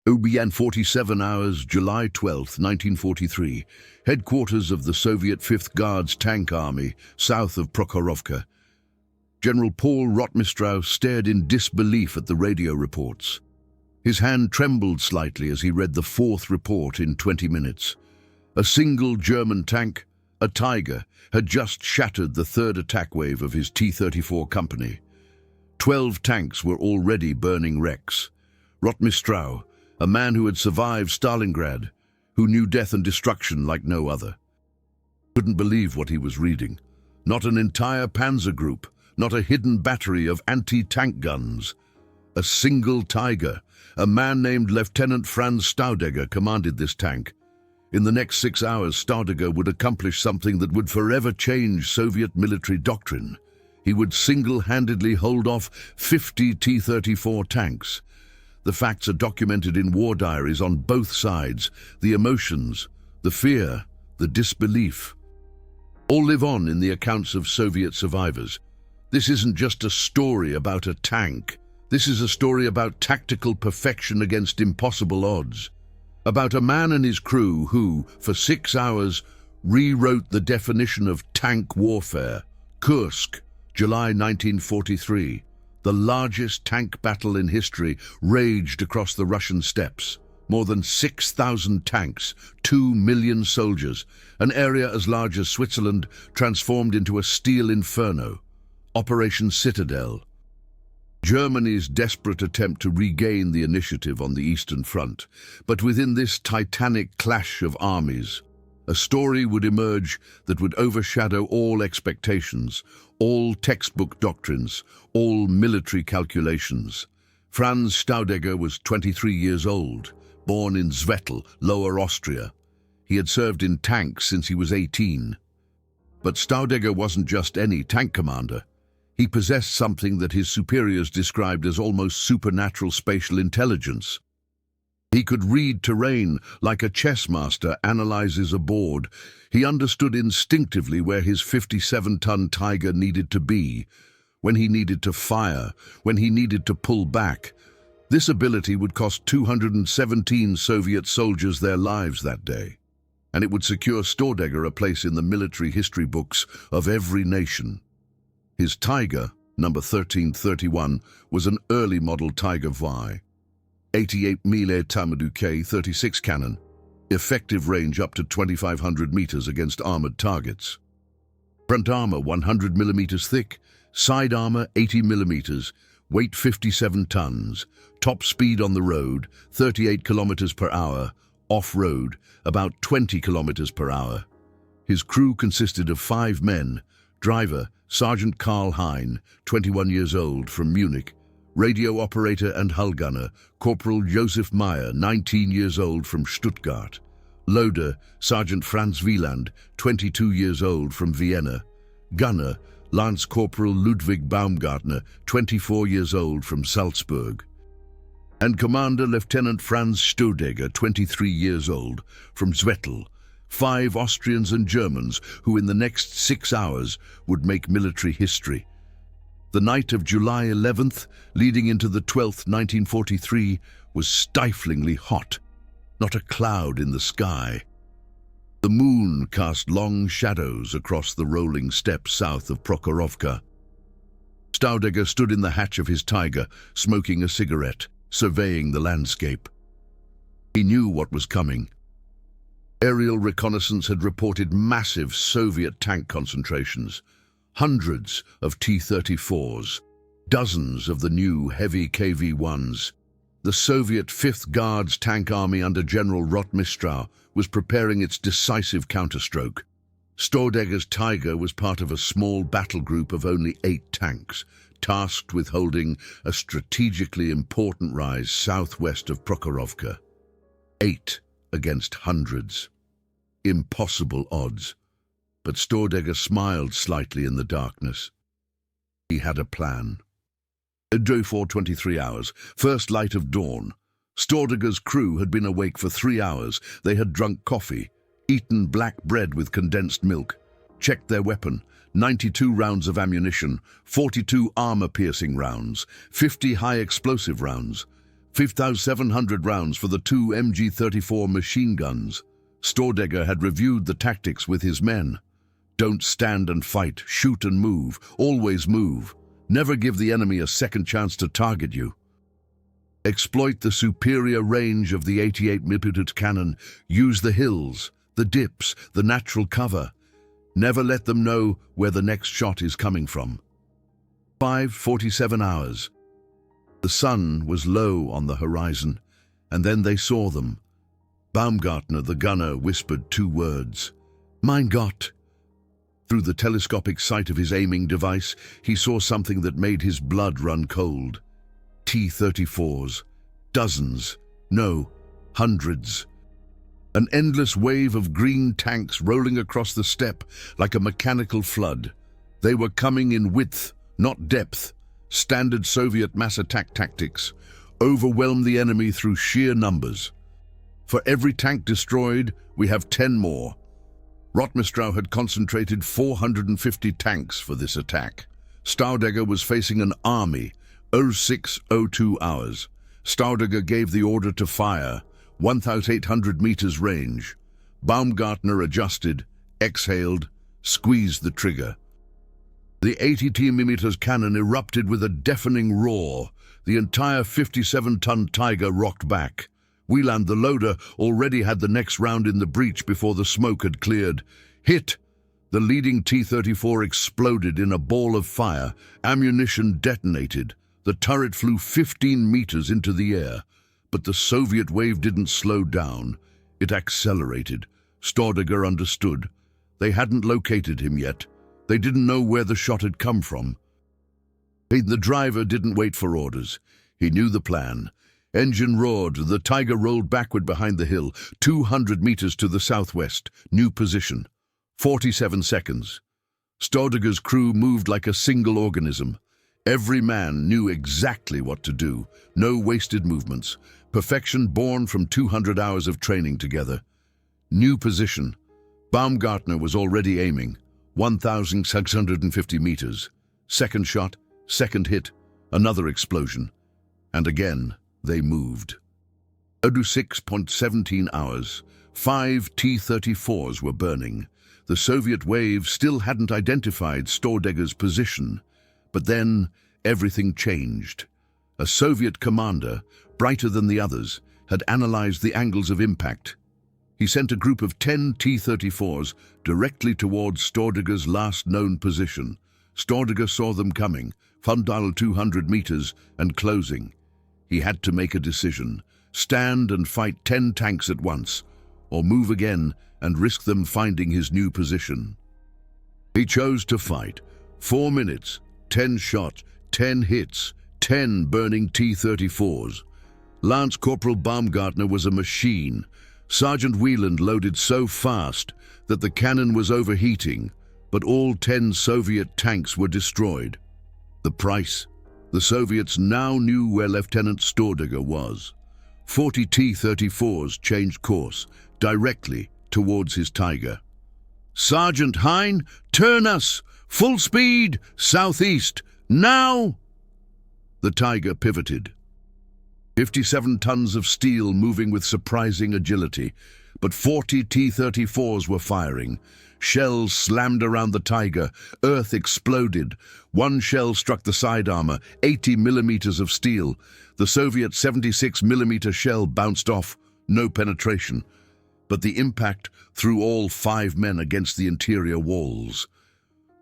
OBN 47 hours, July 12, 1943, headquarters of the Soviet 5th Guards Tank Army, south of Prokhorovka. General Paul Rotmistrow stared in disbelief at the radio reports. His hand trembled slightly as he read the 4th report in 20 minutes. A single German tank, a Tiger, had just shattered the 3rd attack wave of his T-34 company. 12 tanks were already burning wrecks. Rotmistrow, a man who had survived Stalingrad, who knew death and destruction like no other, couldn't believe what he was reading. Not an entire panzer group, not a hidden battery of anti-tank guns. A single Tiger, a man named Lieutenant Franz Staudegger, commanded this tank. In the next 6 hours, Staudegger would accomplish something that would forever change Soviet military doctrine. He would single-handedly hold off 50 T-34 tanks. The facts are documented in war diaries on both sides. The emotions, the fear, the disbelief, all live on in the accounts of Soviet survivors. This isn't just a story about a tank. This is a story about tactical perfection against impossible odds. About a man and his crew who, for 6 hours, rewrote the definition of tank warfare. Kursk, July 1943. The largest tank battle in history raged across the Russian steppes. More than 6,000 tanks, 2 million soldiers, an area as large as Switzerland transformed into a steel inferno. Operation Citadel. Germany's desperate attempt to regain the initiative on the Eastern Front. But within this titanic clash of armies, a story would emerge that would overshadow all expectations, all textbook doctrines, all military calculations. Franz Staudegger was 23 years old, born in Zwettl, Lower Austria. He had served in tanks since he was 18. But Staudegger wasn't just any tank commander. He possessed something that his superiors described as almost supernatural spatial intelligence. He could read terrain like a chess master analyzes a board. He understood instinctively where his 57-ton Tiger needed to be, when he needed to fire, when he needed to pull back. This ability would cost 217 Soviet soldiers their lives that day, and it would secure Staudegger a place in the military history books of every nation. His Tiger, number 1331, was an early model Tiger Y. 88 mm Tamadou 36 cannon, effective range up to 2,500 meters against armored targets. Front armor 100 millimeters thick, side armor 80 millimeters, weight 57 tons, top speed on the road 38 kilometers per hour, off-road about 20 kilometers per hour. His crew consisted of 5 men: driver Sergeant Karl Hein, 21 years old, from Munich; radio operator and hull gunner Corporal Josef Meyer, 19 years old, from Stuttgart; loader Sergeant Franz Wieland, 22 years old, from Vienna; gunner Lance Corporal Ludwig Baumgartner, 24 years old, from Salzburg; and Commander Lieutenant Franz Staudegger, 23 years old, from Zwettl. 5 Austrians and Germans who in the next 6 hours would make military history. The night of July 11th, leading into the 12th, 1943, was stiflingly hot. Not a cloud in the sky. The moon cast long shadows across the rolling steppes south of Prokhorovka. Staudegger stood in the hatch of his Tiger, smoking a cigarette, surveying the landscape. He knew what was coming. Aerial reconnaissance had reported massive Soviet tank concentrations, hundreds of T-34s, dozens of the new heavy KV-1s. The Soviet 5th Guards Tank Army under General Rotmistrow was preparing its decisive counterstroke. Staudegger's Tiger was part of a small battle group of only 8 tanks, tasked with holding a strategically important rise southwest of Prokhorovka. 8 against hundreds. Impossible odds. But Staudegger smiled slightly in the darkness. He had a plan. Day 4:23 hours, first light of dawn. Staudegger's crew had been awake for 3 hours. They had drunk coffee, eaten black bread with condensed milk, checked their weapon: 92 rounds of ammunition, 42 armor-piercing rounds, 50 high-explosive rounds. 5,700 rounds for the two MG-34 machine guns. Stordegger had reviewed the tactics with his men. Don't stand and fight, shoot and move, always move. Never give the enemy a second chance to target you. Exploit the superior range of the 88mm cannon. Use the hills, the dips, the natural cover. Never let them know where the next shot is coming from. 5:47 hours. The sun was low on the horizon, and then they saw them. Baumgartner, the gunner, whispered two words. "Mein Gott!" Through the telescopic sight of his aiming device, he saw something that made his blood run cold. T-34s. Dozens. No, hundreds. An endless wave of green tanks rolling across the steppe like a mechanical flood. They were coming in width, not depth. Standard Soviet mass attack tactics. Overwhelm the enemy through sheer numbers. For every tank destroyed, we have 10 more. Rotmistrow had concentrated 450 tanks for this attack. Stordegger was facing an army. 06:02 hours. Stordegger gave the order to fire. 1,800 meters range. Baumgartner adjusted, exhaled, squeezed the trigger. The 80mm cannon erupted with a deafening roar. The entire 57-ton Tiger rocked back. Wieland, the loader, already had the next round in the breech before the smoke had cleared. Hit! The leading T-34 exploded in a ball of fire. Ammunition detonated. The turret flew 15 meters into the air. But the Soviet wave didn't slow down. It accelerated. Stordegger understood. They hadn't located him yet. They didn't know where the shot had come from. The driver didn't wait for orders. He knew the plan. Engine roared. The Tiger rolled backward behind the hill, 200 meters to the southwest. New position. 47 seconds. Stordegger's crew moved like a single organism. Every man knew exactly what to do. No wasted movements. Perfection born from 200 hours of training together. New position. Baumgartner was already aiming. 1,650 meters. Second shot, second hit, another explosion. And again, they moved. 6:17 hours. 5 T-34s were burning. The Soviet wave still hadn't identified Stordegger's position. But then, everything changed. A Soviet commander, brighter than the others, had analyzed the angles of impact. He sent a group of 10 T-34s directly towards Stordegger's last known position. Stordegger saw them coming, Fundal 200 meters, and closing. He had to make a decision. Stand and fight 10 tanks at once, or move again and risk them finding his new position. He chose to fight. 4 minutes, 10 shots, 10 hits, 10 burning T-34s. Lance Corporal Baumgartner was a machine. Sergeant Wieland loaded so fast that the cannon was overheating, but all 10 Soviet tanks were destroyed. The price? The Soviets now knew where Lieutenant Stordegger was. 40 T-34s changed course, directly towards his Tiger. "Sergeant Hein, turn us! Full speed, southeast, now!" The Tiger pivoted. 57 tons of steel moving with surprising agility, but 40 T-34s were firing. Shells slammed around the Tiger. Earth exploded. One shell struck the side armor, 80 millimeters of steel. The Soviet 76mm shell bounced off, no penetration. But the impact threw all 5 men against the interior walls.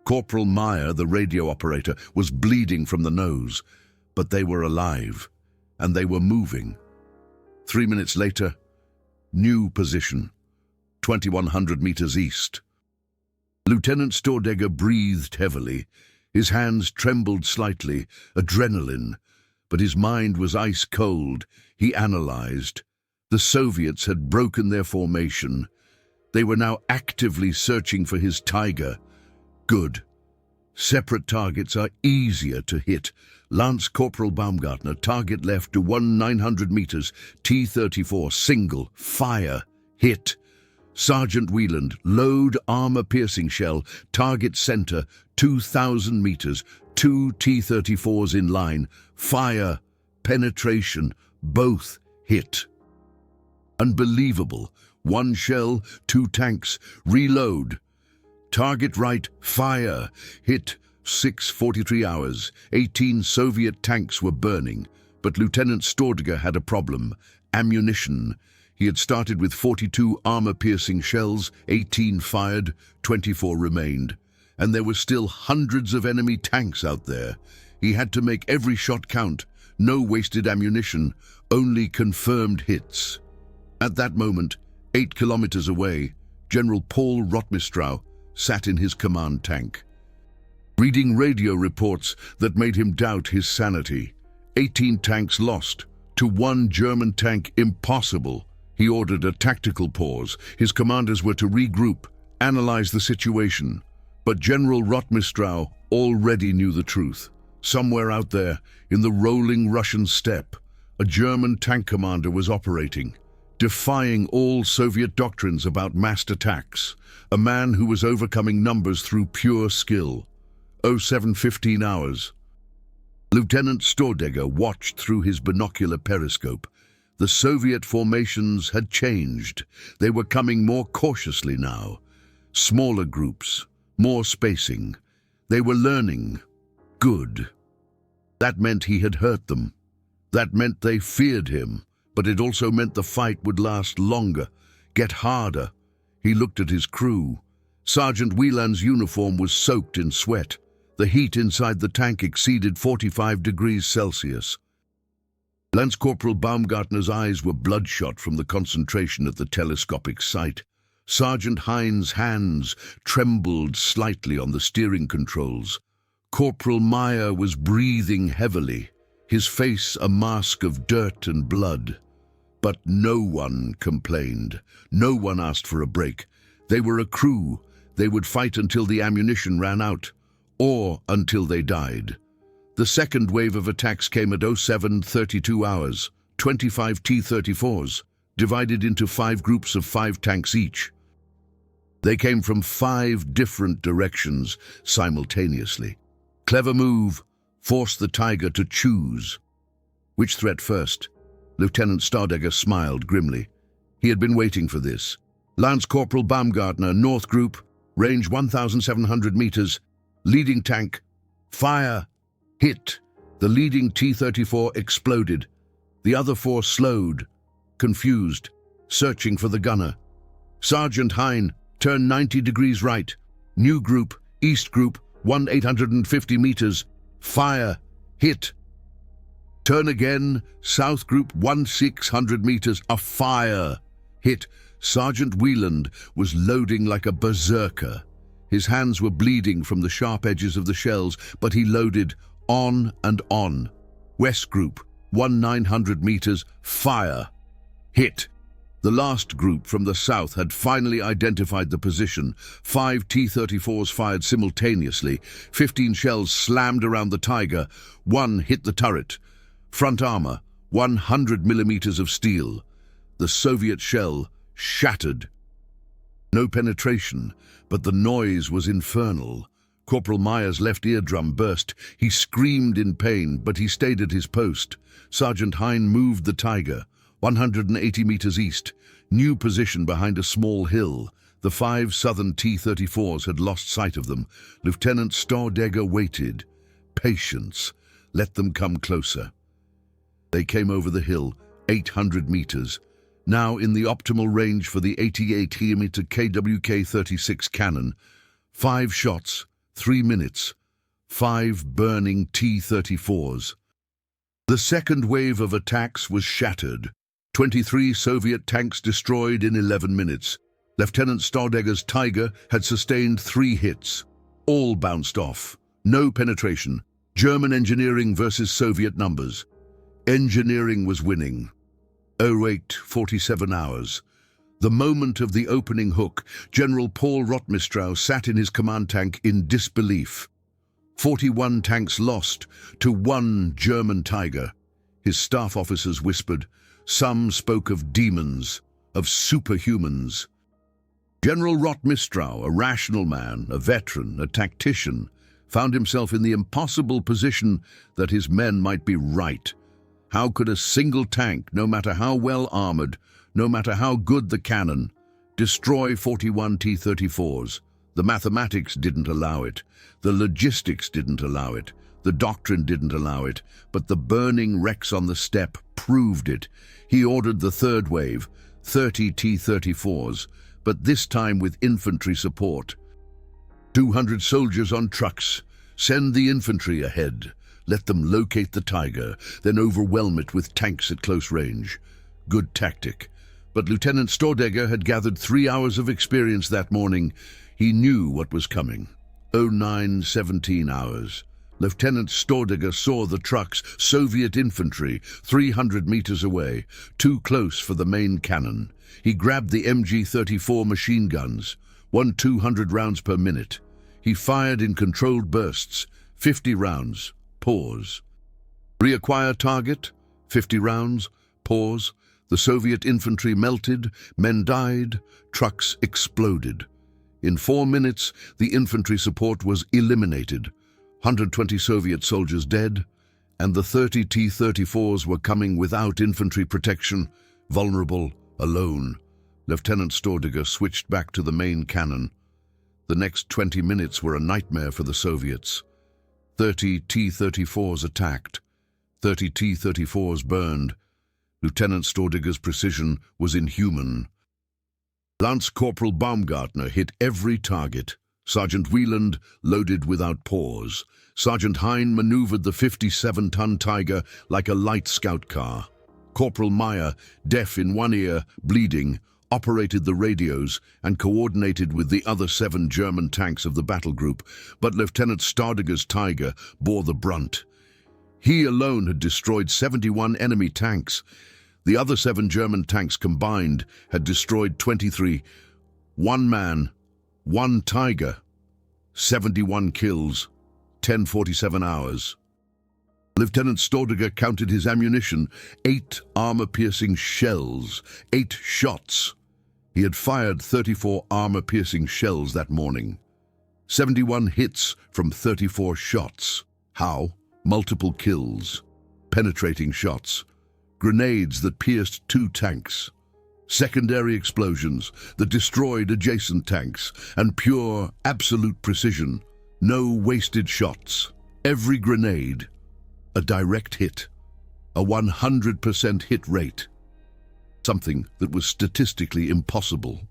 Corporal Meyer, the radio operator, was bleeding from the nose, but they were alive. And they were moving. 3 minutes later, new position, 2,100 meters east. Lieutenant Stordegger breathed heavily. His hands trembled slightly, adrenaline, but his mind was ice cold. He analyzed. The Soviets had broken their formation. They were now actively searching for his Tiger. Good. Separate targets are easier to hit. Lance Corporal Baumgartner, target left to 900 meters, T-34, single, fire, hit. Sergeant Wieland, load armor-piercing shell, target center, 2,000 meters, 2 T-34s in line, fire, penetration, Both hit. Unbelievable. One shell, two tanks. Reload. Target right, fire. Hit. 6:43 hours. 18 Soviet tanks were burning, but Lieutenant Stordiger had a problem. Ammunition. He had started with 42 armor-piercing shells, 18 fired, 24 remained. And there were still hundreds of enemy tanks out there. He had to make every shot count. No wasted ammunition, only confirmed hits. At that moment, 8 kilometers away, General Paul Rotmistrow sat in his command tank, reading radio reports that made him doubt his sanity. 18 tanks lost, to 1 German tank impossible. He ordered a tactical pause. His commanders were to regroup, analyze the situation. But General Rotmistrow already knew the truth. Somewhere out there, in the rolling Russian steppe, a German tank commander was operating, defying all Soviet doctrines about massed attacks. A man who was overcoming numbers through pure skill. 07:15 hours. Lieutenant Stordiger watched through his binocular periscope. The Soviet formations had changed. They were coming more cautiously now. Smaller groups, more spacing. They were learning. Good. That meant he had hurt them. That meant they feared him. But it also meant the fight would last longer, get harder. He looked at his crew. Sergeant Wieland's uniform was soaked in sweat. The heat inside the tank exceeded 45 degrees Celsius. Lance Corporal Baumgartner's eyes were bloodshot from the concentration at the telescopic sight. Sergeant Hein's hands trembled slightly on the steering controls. Corporal Meyer was breathing heavily, his face a mask of dirt and blood. But no one complained. No one asked for a break. They were a crew. They would fight until the ammunition ran out, or until they died. The second wave of attacks came at 07:32 hours, 25 T-34s, divided into 5 groups of 5 tanks each. They came from 5 different directions simultaneously. Clever move, forced the Tiger to choose. Which threat first? Lieutenant Stordiger smiled grimly. He had been waiting for this. Lance Corporal Baumgartner, North Group, range 1,700 meters, leading tank, fire, hit. The leading T-34 exploded. The other 4 slowed, confused, searching for the gunner. Sergeant Hein, turn 90 degrees right. New group, East Group, 1,850 meters, fire, hit. Turn again, South Group, 1,600 meters, a fire, hit. Sergeant Wieland was loading like a berserker. His hands were bleeding from the sharp edges of the shells, but he loaded on and on. West Group, 1,900 meters, fire, hit. The last group from the south had finally identified the position. 5 T-34s fired simultaneously. 15 shells slammed around the Tiger. 1 hit the turret. Front armor, 100 millimeters of steel. The Soviet shell shattered. No penetration, but the noise was infernal. Corporal Meyer's left eardrum burst. He screamed in pain, but he stayed at his post. Sergeant Hein moved the Tiger, 180 meters east, new position behind a small hill. The 5 southern T-34s had lost sight of them. Lieutenant Stordiger waited. Patience. Let them come closer. They came over the hill, 800 meters, now in the optimal range for the 88mm KWK-36 cannon. 5 shots, 3 minutes, 5 burning T-34s. The second wave of attacks was shattered. 23 Soviet tanks destroyed in 11 minutes. Lieutenant Stordiger's Tiger had sustained 3 hits. All bounced off. No penetration. German engineering versus Soviet numbers. Engineering was winning. 08:47 hours. The moment of the opening hook, General Paul Rotmistrow sat in his command tank in disbelief. 41 tanks lost to 1 German Tiger. His staff officers whispered. Some spoke of demons, of superhumans. General Rotmistrow, a rational man, a veteran, a tactician, found himself in the impossible position that his men might be right. How could a single tank, no matter how well armored, no matter how good the cannon, destroy 41 T-34s? The mathematics didn't allow it. The logistics didn't allow it. The doctrine didn't allow it. But the burning wrecks on the steppe proved it. He ordered the third wave, 30 T-34s, but this time with infantry support. 200 soldiers on trucks. Send the infantry ahead. Let them locate the Tiger, then overwhelm it with tanks at close range. Good tactic. But Lieutenant Stordegger had gathered 3 hours of experience that morning. He knew what was coming. 09:17 hours. Lieutenant Stordegger saw the trucks, Soviet infantry, 300 meters away, too close for the main cannon. He grabbed the MG-34 machine guns, 200 rounds per minute. He fired in controlled bursts, 50 rounds, pause. Reacquire target, 50 rounds, pause. The Soviet infantry melted, men died, trucks exploded. In 4 minutes, the infantry support was eliminated. 120 Soviet soldiers dead, and the 30 T-34s were coming without infantry protection, vulnerable, alone. Lieutenant Stordegger switched back to the main cannon. The next 20 minutes were a nightmare for the Soviets. 30 T-34s attacked. 30 T-34s burned. Lieutenant Stordegger's precision was inhuman. Lance Corporal Baumgartner hit every target. Sergeant Wieland loaded without pause. Sergeant Hein maneuvered the 57-ton Tiger like a light scout car. Corporal Meyer, deaf in one ear, bleeding, operated the radios and coordinated with the other 7 German tanks of the battle group, but Lieutenant Stordegger's Tiger bore the brunt. He alone had destroyed 71 enemy tanks. The other 7 German tanks combined had destroyed 23. 1 man, 1 Tiger, 71 kills, 10:47 hours. Lieutenant Stordegger counted his ammunition, 8 armor-piercing shells, 8 shots. He had fired 34 armor-piercing shells that morning. 71 hits from 34 shots. How? Multiple kills, penetrating shots, grenades that pierced 2 tanks, secondary explosions that destroyed adjacent tanks, and pure, absolute precision. No wasted shots. Every grenade, a direct hit, a 100% hit rate. Something that was statistically impossible.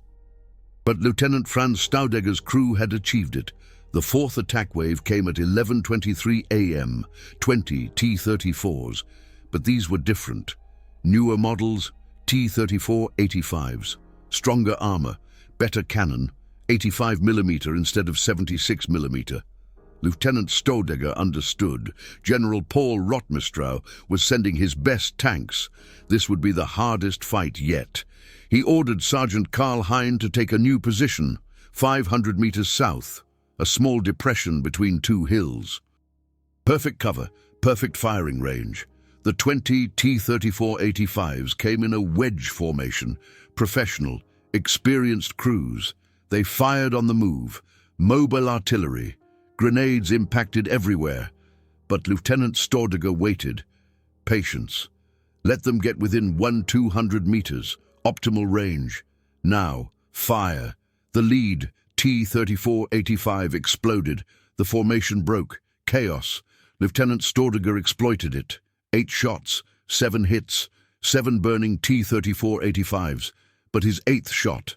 But Lieutenant Franz Staudegger's crew had achieved it. The 4th attack wave came at 11:23 a.m., 20 T-34s, but these were different. Newer models, T-34-85s, stronger armor, better cannon, 85mm instead of 76mm. Lieutenant Stordegger understood. General Paul Rotmistrow was sending his best tanks. This would be the hardest fight yet. He ordered Sergeant Karl Hein to take a new position, 500 meters south, a small depression between 2 hills. Perfect cover, perfect firing range. The 20 T-34-85s came in a wedge formation, professional, experienced crews. They fired on the move, mobile artillery. Grenades impacted everywhere. But Lieutenant Stordegger waited. Patience. Let them get within 200 meters, optimal range. Now, fire. The lead, T-34-85, exploded. The formation broke. Chaos. Lieutenant Stordegger exploited it. 8 shots, 7 hits, 7 burning T-34-85s. But his 8th shot,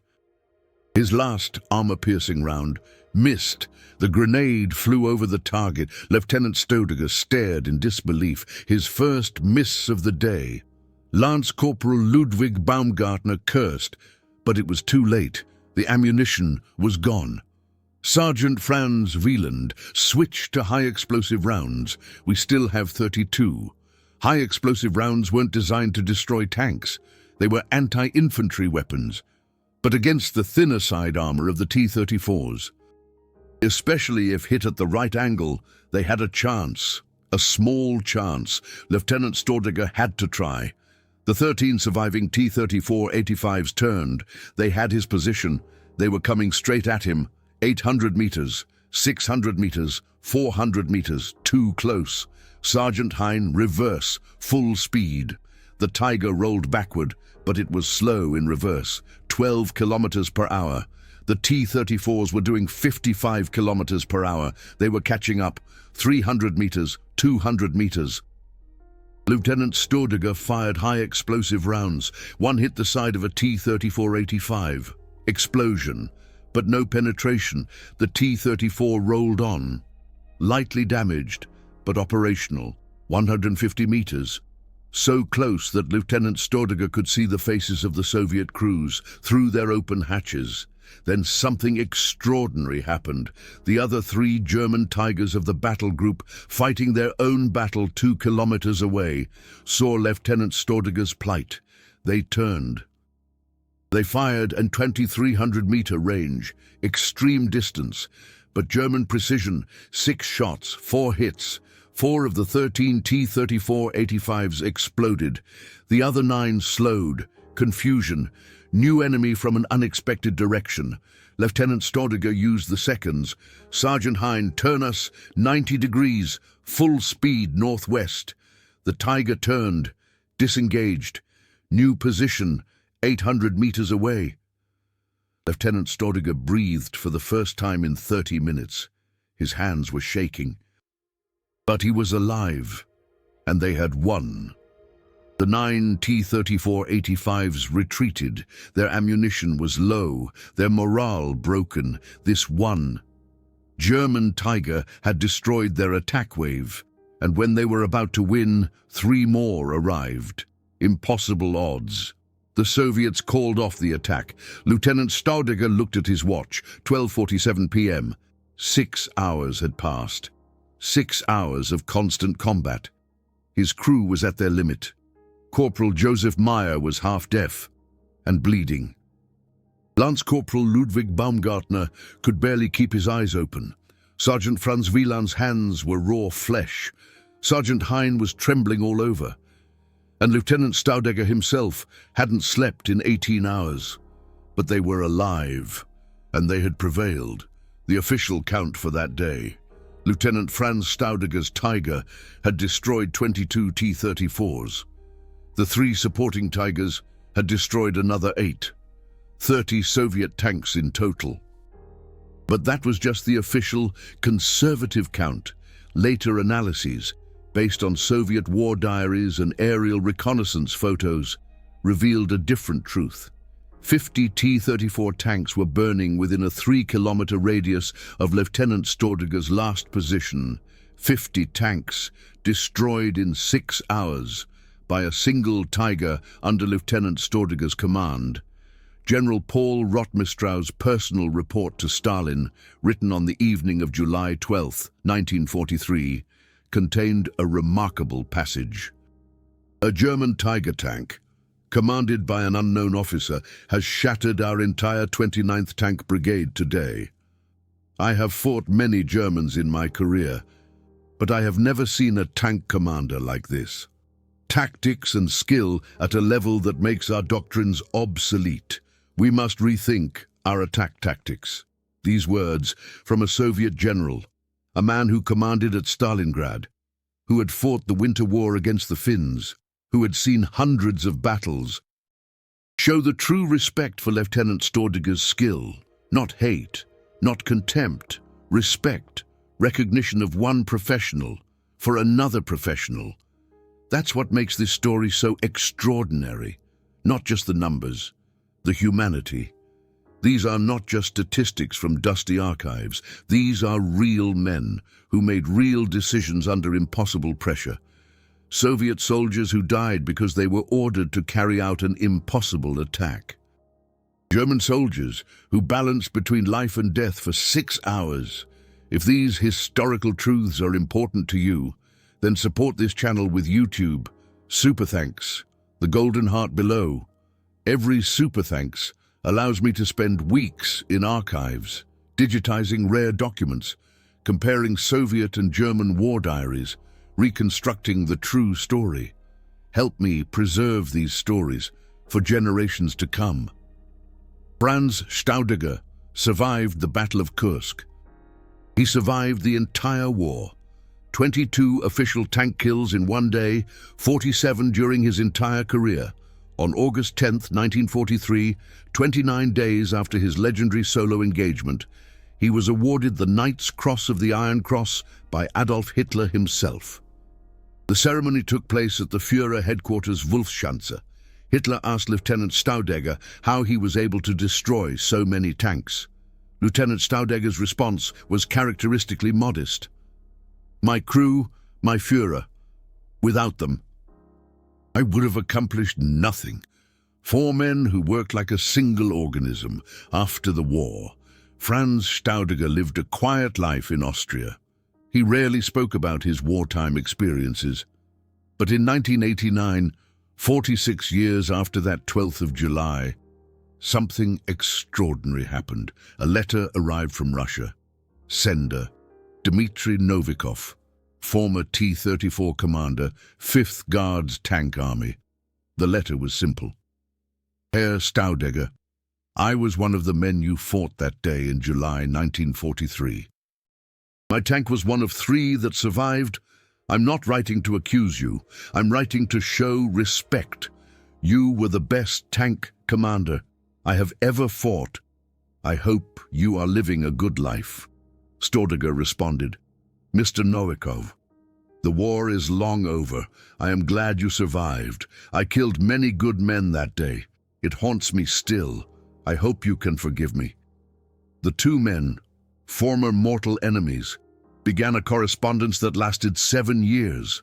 his last armor-piercing round, missed. The grenade flew over the target. Lieutenant Stordegger stared in disbelief. His first miss of the day. Lance Corporal Ludwig Baumgartner cursed, but it was too late. The ammunition was gone. Sergeant Franz Wieland switched to high-explosive rounds. We still have 32. High-explosive rounds weren't designed to destroy tanks. They were anti-infantry weapons, but against the thinner side armor of the T-34s. Especially if hit at the right angle, they had a chance. A small chance. Lieutenant Stordegger had to try. The 13 surviving T-34-85s turned. They had his position. They were coming straight at him. 800 meters, 600 meters, 400 meters, too close. Sergeant Hein, reverse, full speed. The Tiger rolled backward, but it was slow in reverse, 12 kilometers per hour. The T-34s were doing 55 kilometers per hour. They were catching up, 300 meters, 200 meters. Lieutenant Staudiger fired high explosive rounds. One hit the side of a T-34-85. Explosion, but no penetration. The T-34 rolled on. Lightly damaged, but operational, 150 meters. So close that Lieutenant Staudiger could see the faces of the Soviet crews through their open hatches. Then something extraordinary happened. The other three German Tigers of the battle group, fighting their own battle 2 kilometers away, saw Lieutenant Staudiger's plight. They turned. They fired at 2,300-meter range, extreme distance, but German precision, 6 shots, 4 hits. 4 of the 13 T-34-85s exploded. The other 9 slowed. Confusion. New enemy from an unexpected direction. Lieutenant Staudiger used the seconds. Sergeant Hein, turn us 90 degrees, full speed northwest. The Tiger turned, disengaged. New position, 800 meters away. Lieutenant Staudiger breathed for the first time in 30 minutes. His hands were shaking. But he was alive, and they had won. The 9 T-34-85s retreated. Their ammunition was low, their morale broken. This one German Tiger had destroyed their attack wave, and when they were about to win, 3 more arrived. Impossible odds. The Soviets called off the attack. Lieutenant Staudiger looked at his watch, 12:47 p.m. 6 hours had passed. 6 hours of constant combat. His crew was at their limit. Corporal Joseph Meyer was half-deaf and bleeding. Lance Corporal Ludwig Baumgartner could barely keep his eyes open. Sergeant Franz Wieland's hands were raw flesh. Sergeant Hein was trembling all over. And Lieutenant Staudiger himself hadn't slept in 18 hours. But they were alive, and they had prevailed. The official count for that day. Lieutenant Franz Staudiger's Tiger had destroyed 22 T-34s. The 3 supporting Tigers had destroyed another 8. 30 Soviet tanks in total. But that was just the official, conservative count. Later analyses, based on Soviet war diaries and aerial reconnaissance photos, revealed a different truth. 50 T-34 tanks were burning within a 3-kilometer radius of Lieutenant Staudiger's last position. 50 tanks destroyed in 6 hours by a single Tiger under Lieutenant Staudiger's command. General Paul Rotmistrow's personal report to Stalin, written on the evening of July 12, 1943, contained a remarkable passage. A German Tiger tank, commanded by an unknown officer, has shattered our entire 29th Tank Brigade today. I have fought many Germans in my career, but I have never seen a tank commander like this. Tactics and skill at a level that makes our doctrines obsolete. We must rethink our attack tactics. These words from a Soviet general, a man who commanded at Stalingrad, who had fought the Winter War against the Finns, who had seen hundreds of battles, show the true respect for Lieutenant Staudiger's skill. Not hate, not contempt, respect, recognition of one professional for another professional. That's what makes this story so extraordinary. Not just the numbers, the humanity. These are not just statistics from dusty archives. These are real men who made real decisions under impossible pressure. Soviet soldiers who died because they were ordered to carry out an impossible attack. German soldiers who balanced between life and death for 6 hours. If these historical truths are important to you, then support this channel with YouTube, Super Thanks, the golden heart below. Every Super Thanks allows me to spend weeks in archives, digitizing rare documents, comparing Soviet and German war diaries, reconstructing the true story. Help me preserve these stories for generations to come. Franz Staudiger survived the Battle of Kursk. He survived the entire war. 22 official tank kills in one day, 47 during his entire career. On August 10, 1943, 29 days after his legendary solo engagement, he was awarded the Knight's Cross of the Iron Cross by Adolf Hitler himself. The ceremony took place at the Führer headquarters Wolfschanze. Hitler asked Lieutenant Staudegger how he was able to destroy so many tanks. Lieutenant Staudegger's response was characteristically modest. "My crew, my Führer. Without them, I would have accomplished nothing." 4 men who worked like a single organism. After the war, Franz Staudegger lived a quiet life in Austria. He rarely spoke about his wartime experiences. But in 1989, 46 years after that 12th of July, something extraordinary happened. A letter arrived from Russia. Sender, Dmitry Novikov, former T-34 commander, 5th Guards Tank Army. The letter was simple. "Herr Staudegger, I was one of the men you fought that day in July 1943. My tank was one of 3 that survived. I'm not writing to accuse you. I'm writing to show respect. You were the best tank commander I have ever fought. I hope you are living a good life." Staudegger responded, "Mr. Novikov, the war is long over. I am glad you survived. I killed many good men that day. It haunts me still. I hope you can forgive me." The 2 men, former mortal enemies, began a correspondence that lasted 7 years.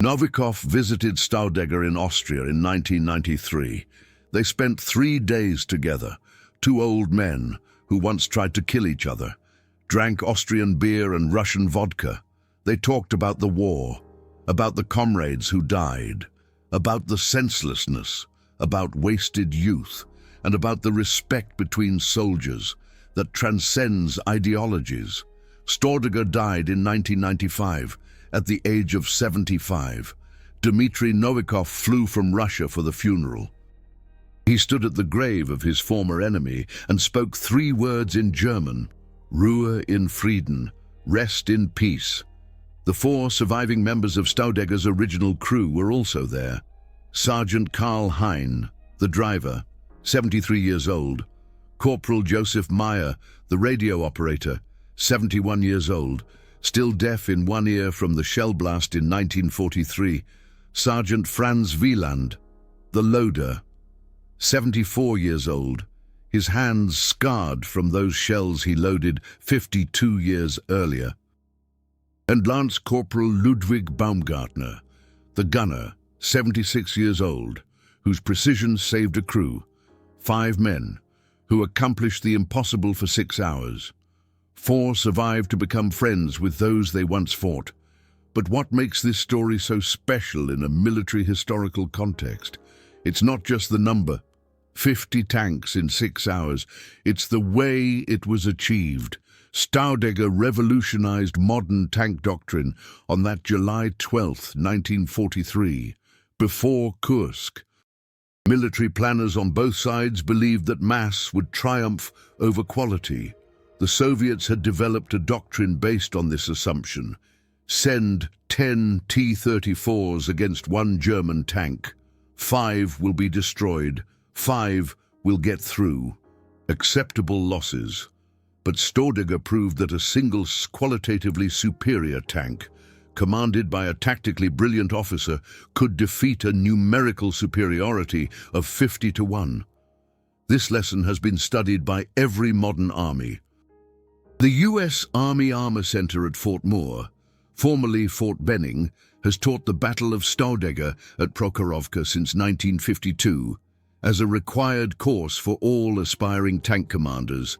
Novikov visited Staudegger in Austria in 1993. They spent 3 days together. 2 old men who once tried to kill each other, drank Austrian beer and Russian vodka. They talked about the war, about the comrades who died, about the senselessness, about wasted youth, and about the respect between soldiers that transcends ideologies. Staudegger died in 1995 at the age of 75. Dmitry Novikov flew from Russia for the funeral. He stood at the grave of his former enemy and spoke 3 words in German: "Ruhe in Frieden," rest in peace. The 4 surviving members of Staudegger's original crew were also there. Sergeant Karl Hein, the driver, 73 years old. Corporal Joseph Meyer, the radio operator, 71 years old, still deaf in one ear from the shell blast in 1943. Sergeant Franz Wieland, the loader, 74 years old, his hands scarred from those shells he loaded 52 years earlier. And Lance Corporal Ludwig Baumgartner, the gunner, 76 years old, whose precision saved a crew, 5 men, who accomplished the impossible for 6 hours. 4 survived to become friends with those they once fought. But what makes this story so special in a military historical context? It's not just the number, 50 tanks in 6 hours. It's the way it was achieved. Staudegger revolutionized modern tank doctrine on that July 12, 1943, before Kursk. Military planners on both sides believed that mass would triumph over quality. The Soviets had developed a doctrine based on this assumption. Send 10 T-34s against 1 German tank. 5 will be destroyed. 5 will get through. Acceptable losses. But Staudegger proved that a single qualitatively superior tank, commanded by a tactically brilliant officer, could defeat a numerical superiority of 50 to 1. This lesson has been studied by every modern army. The U.S. Army Armor Center at Fort Moore, formerly Fort Benning, has taught the Battle of Staudegger at Prokhorovka since 1952 as a required course for all aspiring tank commanders.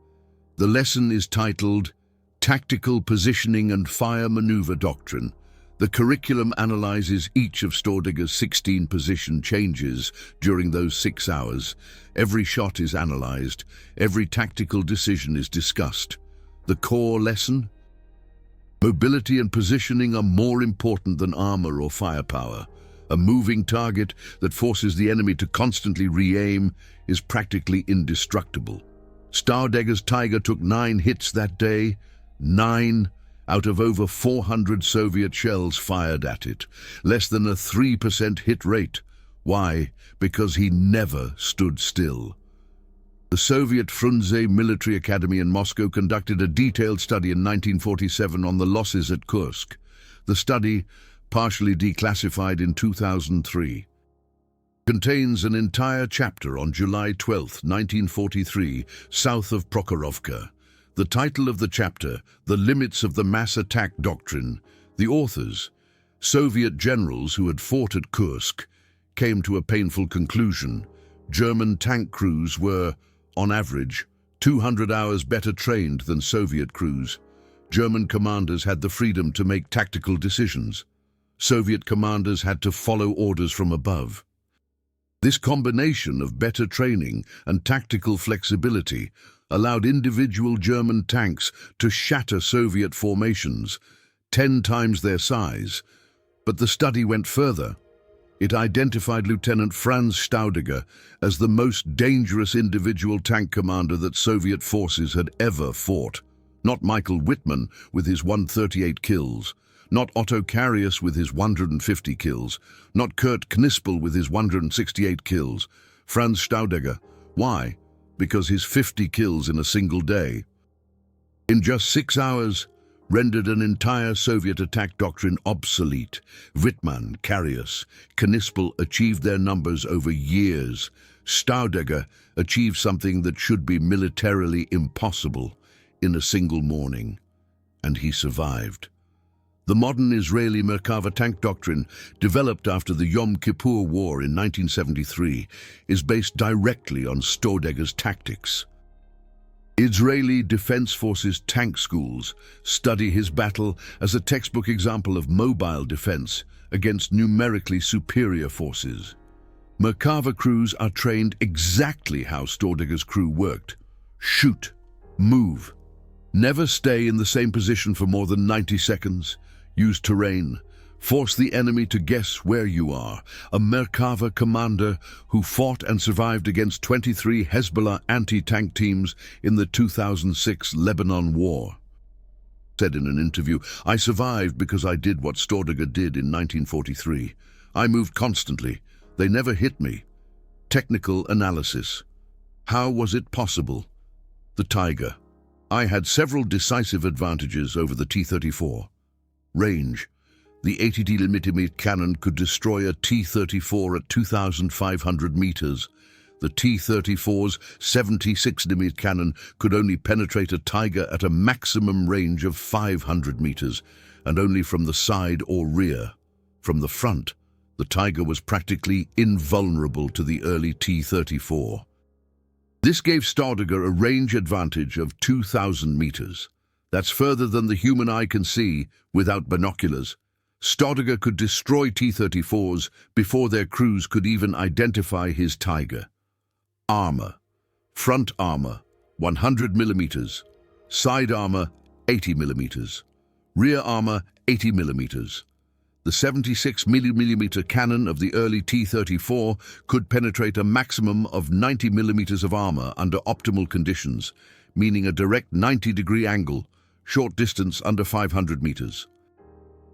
The lesson is titled Tactical Positioning and Fire Maneuver Doctrine. The curriculum analyzes each of Staudegger's 16 position changes during those 6 hours. Every shot is analyzed. Every tactical decision is discussed. The core lesson? Mobility and positioning are more important than armor or firepower. A moving target that forces the enemy to constantly re-aim is practically indestructible. Staudegger's Tiger took 9 hits that day, 9 out of over 400 Soviet shells fired at it, less than a 3% hit rate. Why? Because he never stood still. The Soviet Frunze Military Academy in Moscow conducted a detailed study in 1947 on the losses at Kursk. The study, partially declassified in 2003, contains an entire chapter on July 12, 1943, south of Prokhorovka. The title of the chapter, The Limits of the Mass Attack Doctrine. The authors, Soviet generals who had fought at Kursk, came to a painful conclusion. German tank crews were, on average, 200 hours better trained than Soviet crews. German commanders had the freedom to make tactical decisions. Soviet commanders had to follow orders from above. This combination of better training and tactical flexibility allowed individual German tanks to shatter Soviet formations, 10 times their size. But the study went further. It identified Lieutenant Franz Staudinger as the most dangerous individual tank commander that Soviet forces had ever fought. Not Michael Wittmann with his 138 kills, not Otto Karius with his 150 kills, not Kurt Knispel with his 168 kills. Franz Staudinger. Why? Because his 50 kills in a single day, in just 6 hours, rendered an entire Soviet attack doctrine obsolete. Wittmann, Karius, Knispel achieved their numbers over years. Staudinger achieved something that should be militarily impossible in a single morning. And he survived. The modern Israeli Merkava tank doctrine, developed after the Yom Kippur War in 1973, is based directly on Staudinger's tactics. Israeli Defense Forces tank schools study his battle as a textbook example of mobile defense against numerically superior forces. Merkava crews are trained exactly how Staudinger's crew worked. Shoot, move, never stay in the same position for more than 90 seconds. Use terrain. Force the enemy to guess where you are. A Merkava commander who fought and survived against 23 Hezbollah anti-tank teams in the 2006 Lebanon War said in an interview, "I survived because I did what Staudinger did in 1943. I moved constantly. They never hit me." Technical analysis. How was it possible? The Tiger. I had several decisive advantages over the T-34. Range. The 80mm cannon could destroy a T-34 at 2,500 meters. The T-34's 76mm cannon could only penetrate a Tiger at a maximum range of 500 meters, and only from the side or rear. From the front, the Tiger was practically invulnerable to the early T-34. This gave Staudinger a range advantage of 2,000 meters. That's further than the human eye can see without binoculars. Staudinger could destroy T-34s before their crews could even identify his Tiger. Armor. Front armor, 100 millimeters. Side armor, 80 millimeters. Rear armor, 80 millimeters. The 76mm cannon of the early T-34 could penetrate a maximum of 90 millimeters of armor under optimal conditions, meaning a direct 90-degree angle, short distance under 500 meters.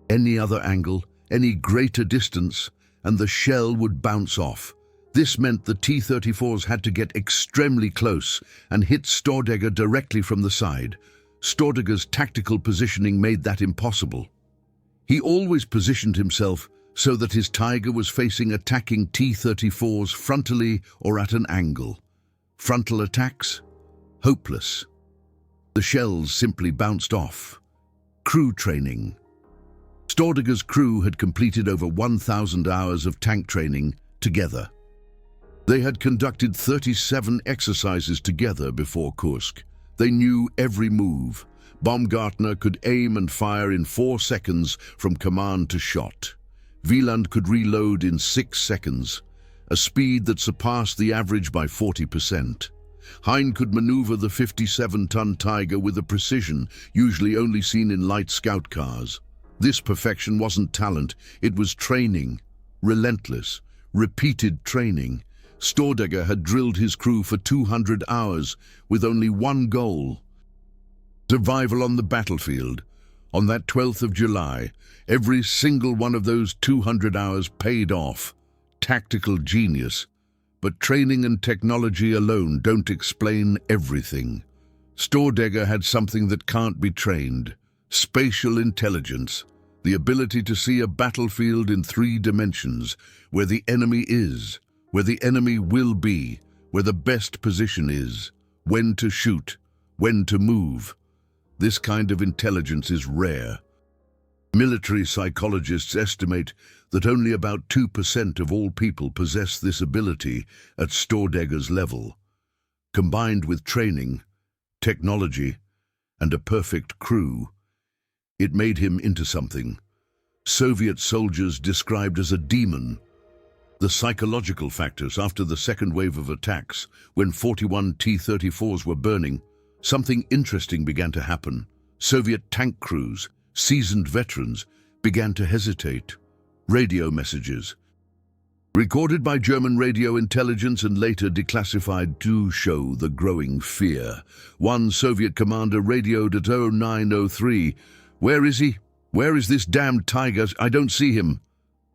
Any other angle, any greater distance, and the shell would bounce off. This meant the T-34s had to get extremely close and hit Staudinger directly from the side. Staudinger's tactical positioning made that impossible. He always positioned himself so that his Tiger was facing attacking T-34s frontally or at an angle. Frontal attacks? Hopeless. The shells simply bounced off. Crew training. Staudinger's crew had completed over 1,000 hours of tank training together. They had conducted 37 exercises together before Kursk. They knew every move. Baumgartner could aim and fire in 4 seconds from command to shot. Wieland could reload in 6 seconds, a speed that surpassed the average by 40%. Hein could maneuver the 57-ton Tiger with a precision usually only seen in light scout cars. This perfection wasn't talent, it was training. Relentless, repeated training. Staudinger had drilled his crew for 200 hours with only one goal: Survival on the battlefield. On that 12th of July, every single one of those 200 hours paid off. Tactical genius. But training and technology alone don't explain everything. Stordegger had something that can't be trained. Spatial intelligence. The ability to see a battlefield in 3 dimensions, where the enemy is, where the enemy will be, where the best position is, when to shoot, when to move. This kind of intelligence is rare. Military psychologists estimate that only about 2% of all people possess this ability at Stordegger's level. Combined with training, technology, and a perfect crew, it made him into something. Soviet soldiers described as a demon. The psychological factors after the second wave of attacks, when 41 T-34s were burning, something interesting began to happen. Soviet tank crews, seasoned veterans, began to hesitate. Radio messages, recorded by German radio intelligence and later declassified, do show the growing fear. One Soviet commander radioed at 0903, "Where is he? Where is this damned tiger? I don't see him."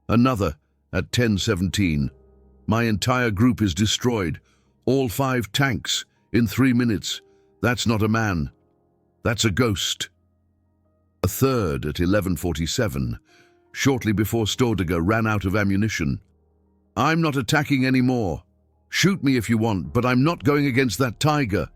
Another, at 1017, "My entire group is destroyed. All 5 tanks, in 3 minutes. That's not a man. That's a ghost." A third, at 1147, shortly before Stordegger ran out of ammunition, "I'm not attacking anymore. Shoot me if you want, but I'm not going against that tiger."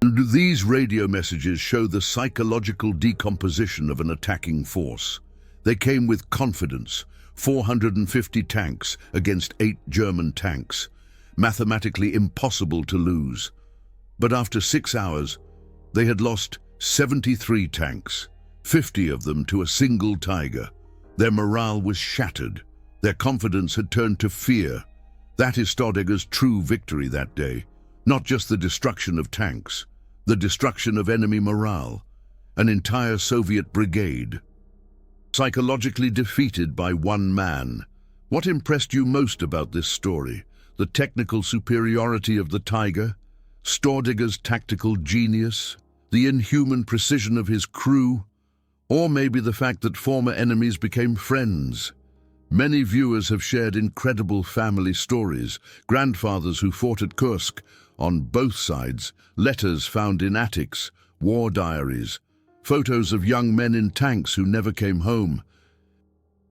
And these radio messages show the psychological decomposition of an attacking force. They came with confidence. 450 tanks against 8 German tanks. Mathematically impossible to lose. But after 6 hours, they had lost 73 tanks, 50 of them to a single tiger. Their morale was shattered. Their confidence had turned to fear. That is Stordegger's true victory that day. Not just the destruction of tanks, the destruction of enemy morale. An entire Soviet brigade. Psychologically defeated by one man. What impressed you most about this story? The technical superiority of the tiger? Stordegger's tactical genius? The inhuman precision of his crew? Or maybe the fact that former enemies became friends? Many viewers have shared incredible family stories, grandfathers who fought at Kursk, on both sides, letters found in attics, war diaries, photos of young men in tanks who never came home.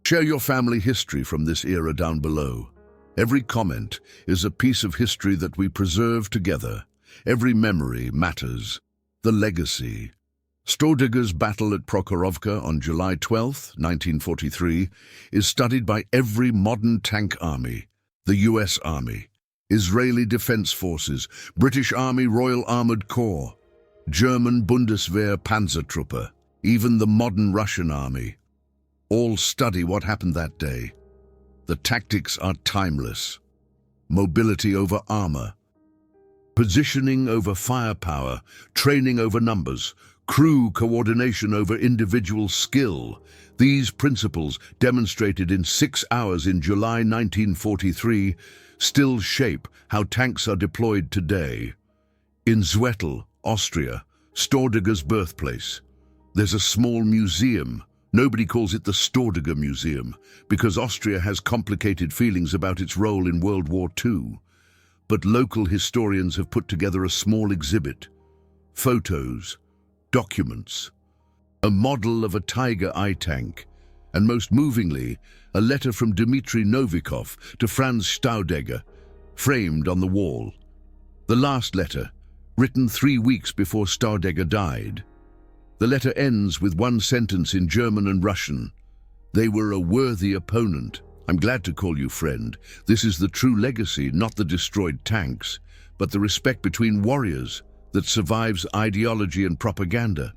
Share your family history from this era down below. Every comment is a piece of history that we preserve together. Every memory matters. The legacy. Stordegger's battle at Prokhorovka on July 12, 1943, is studied by every modern tank army, the US Army, Israeli Defense Forces, British Army Royal Armored Corps, German Bundeswehr Panzertruppe, even the modern Russian Army. All study what happened that day. The tactics are timeless. Mobility over armor, positioning over firepower, training over numbers, crew coordination over individual skill. These principles, demonstrated in 6 hours in July 1943, still shape how tanks are deployed today. In Zwettl, Austria, Stordegger's birthplace, there's a small museum. Nobody calls it the Stordegger Museum, because Austria has complicated feelings about its role in World War II. But local historians have put together a small exhibit. Photos, documents, a model of a Tiger I tank, and most movingly, a letter from Dmitry Novikov to Franz Stordegger, framed on the wall. The last letter, written 3 weeks before Stordegger died. The letter ends with one sentence in German and Russian. "They were a worthy opponent. I'm glad to call you friend. This is the true legacy, not the destroyed tanks, but the respect between warriors that survives ideology and propaganda."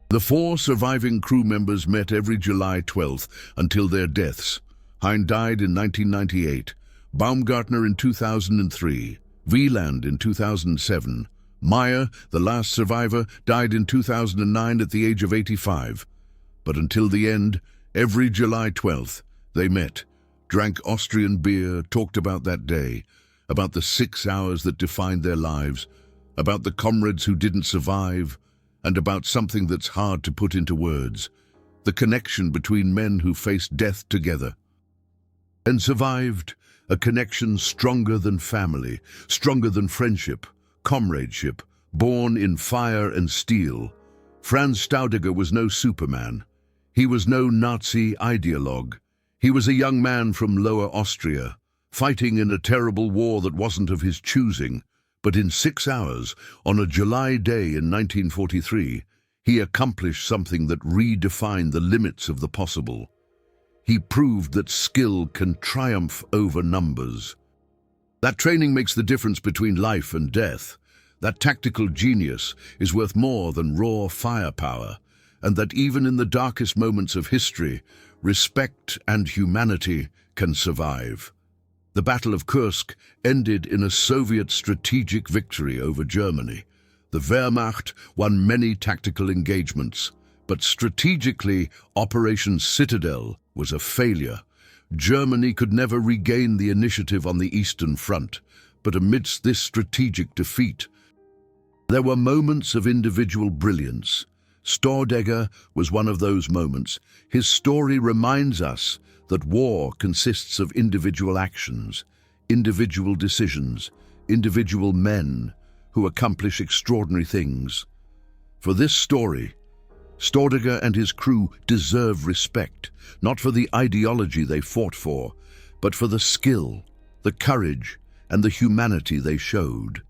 The 4 surviving crew members met every July 12th until their deaths. Hein died in 1998, Baumgartner in 2003, Wieland in 2007. Meyer, the last survivor, died in 2009 at the age of 85. But until the end, every July 12th, they met, drank Austrian beer, talked about that day, about the 6 hours that defined their lives, about the comrades who didn't survive, and about something that's hard to put into words, the connection between men who faced death together and survived, a connection stronger than family, stronger than friendship, comradeship, born in fire and steel. Franz Staudinger was no Superman. He was no Nazi ideologue. He was a young man from Lower Austria, fighting in a terrible war that wasn't of his choosing, but in 6 hours, on a July day in 1943, he accomplished something that redefined the limits of the possible. He proved that skill can triumph over numbers. That training makes the difference between life and death. That tactical genius is worth more than raw firepower, and that even in the darkest moments of history, respect and humanity can survive. The Battle of Kursk ended in a Soviet strategic victory over Germany. The Wehrmacht won many tactical engagements, but strategically, Operation Citadel was a failure. Germany could never regain the initiative on the Eastern Front, but amidst this strategic defeat, there were moments of individual brilliance. Staudinger was one of those moments. His story reminds us that war consists of individual actions, individual decisions, individual men who accomplish extraordinary things. For this story, Staudinger and his crew deserve respect, not for the ideology they fought for, but for the skill, the courage, and the humanity they showed.